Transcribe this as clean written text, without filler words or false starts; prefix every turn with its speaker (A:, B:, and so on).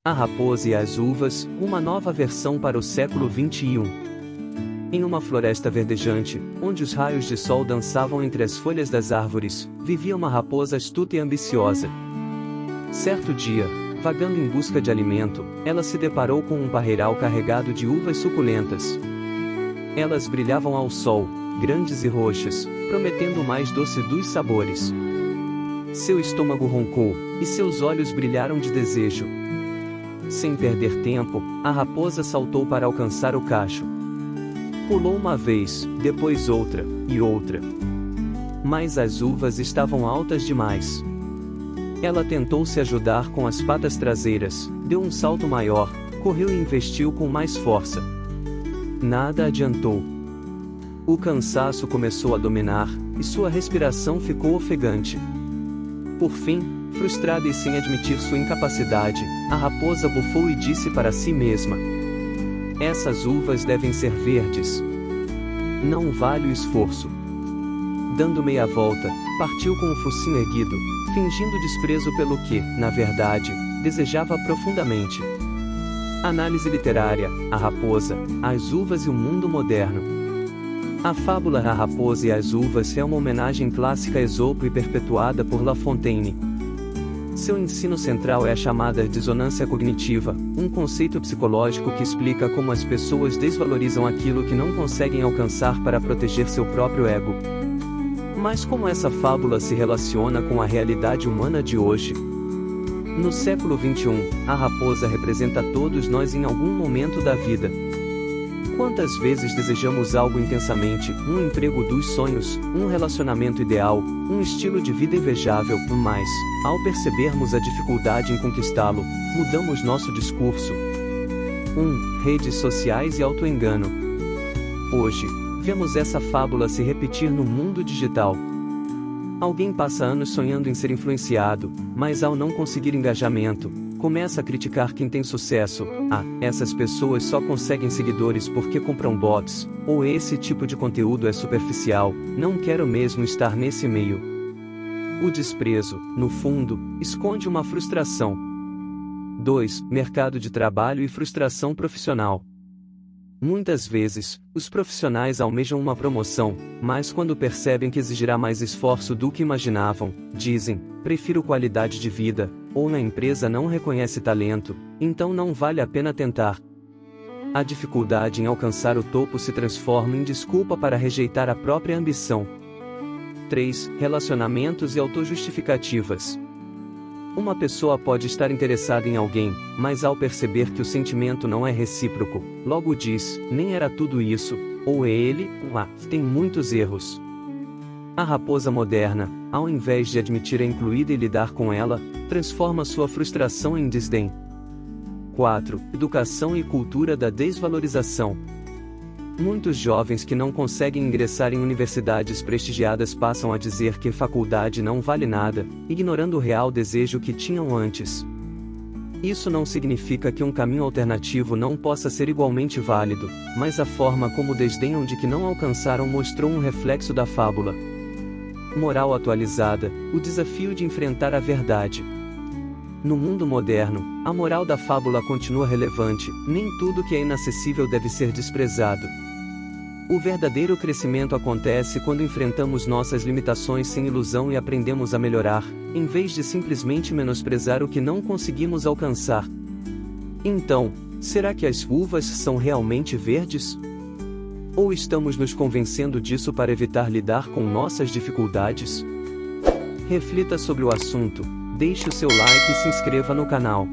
A: A Raposa e as Uvas, uma nova versão para o século XXI. Em uma floresta verdejante, onde os raios de sol dançavam entre as folhas das árvores, vivia uma raposa astuta e ambiciosa. Certo dia, vagando em busca de alimento, ela se deparou com um parreiral carregado de uvas suculentas. Elas brilhavam ao sol, grandes e roxas, prometendo o mais doce dos sabores. Seu estômago roncou, e seus olhos brilharam de desejo. Sem perder tempo, a raposa saltou para alcançar o cacho. Pulou uma vez, depois outra, e outra. Mas as uvas estavam altas demais. Ela tentou se ajudar com as patas traseiras, deu um salto maior, correu e investiu com mais força. Nada adiantou. O cansaço começou a dominar, e sua respiração ficou ofegante. Por fim, frustrada e sem admitir sua incapacidade, a raposa bufou e disse para si mesma: essas uvas devem ser verdes. Não vale o esforço. Dando meia volta, partiu com o focinho erguido, fingindo desprezo pelo que, na verdade, desejava profundamente. Análise literária: A Raposa, as Uvas e o Mundo Moderno. A fábula A Raposa e as Uvas é uma homenagem clássica a Esopo e perpetuada por La Fontaine. Seu ensino central é a chamada dissonância cognitiva, um conceito psicológico que explica como as pessoas desvalorizam aquilo que não conseguem alcançar para proteger seu próprio ego. Mas como essa fábula se relaciona com a realidade humana de hoje? No século XXI, a raposa representa todos nós em algum momento da vida. Quantas vezes desejamos algo intensamente, um emprego dos sonhos, um relacionamento ideal, um estilo de vida invejável, mas, ao percebermos a dificuldade em conquistá-lo, mudamos nosso discurso. 1. Redes sociais e autoengano. Hoje, vemos essa fábula se repetir no mundo digital. Alguém passa anos sonhando em ser influenciado, mas ao não conseguir engajamento, começa a criticar quem tem sucesso. Essas pessoas só conseguem seguidores porque compram bots, ou esse tipo de conteúdo é superficial, não quero mesmo estar nesse meio. O desprezo, no fundo, esconde uma frustração. 2. Mercado de trabalho e frustração profissional. Muitas vezes, os profissionais almejam uma promoção, mas quando percebem que exigirá mais esforço do que imaginavam, dizem: prefiro qualidade de vida, ou na empresa não reconhece talento, então não vale a pena tentar. A dificuldade em alcançar o topo se transforma em desculpa para rejeitar a própria ambição. 3. Relacionamentos e autojustificativas. Uma pessoa pode estar interessada em alguém, mas ao perceber que o sentimento não é recíproco, logo diz: nem era tudo isso, ou ele, tem muitos erros. A raposa moderna, ao invés de admitir a incluída e lidar com ela, transforma sua frustração em desdém. 4. Educação e cultura da desvalorização. Muitos jovens que não conseguem ingressar em universidades prestigiadas passam a dizer que faculdade não vale nada, ignorando o real desejo que tinham antes. Isso não significa que um caminho alternativo não possa ser igualmente válido, mas a forma como desdenham de que não alcançaram mostrou um reflexo da fábula. Moral atualizada: o desafio de enfrentar a verdade. No mundo moderno, a moral da fábula continua relevante, nem tudo que é inacessível deve ser desprezado. O verdadeiro crescimento acontece quando enfrentamos nossas limitações sem ilusão e aprendemos a melhorar, em vez de simplesmente menosprezar o que não conseguimos alcançar. Então, será que as uvas são realmente verdes? Ou estamos nos convencendo disso para evitar lidar com nossas dificuldades? Reflita sobre o assunto, deixe o seu like e se inscreva no canal.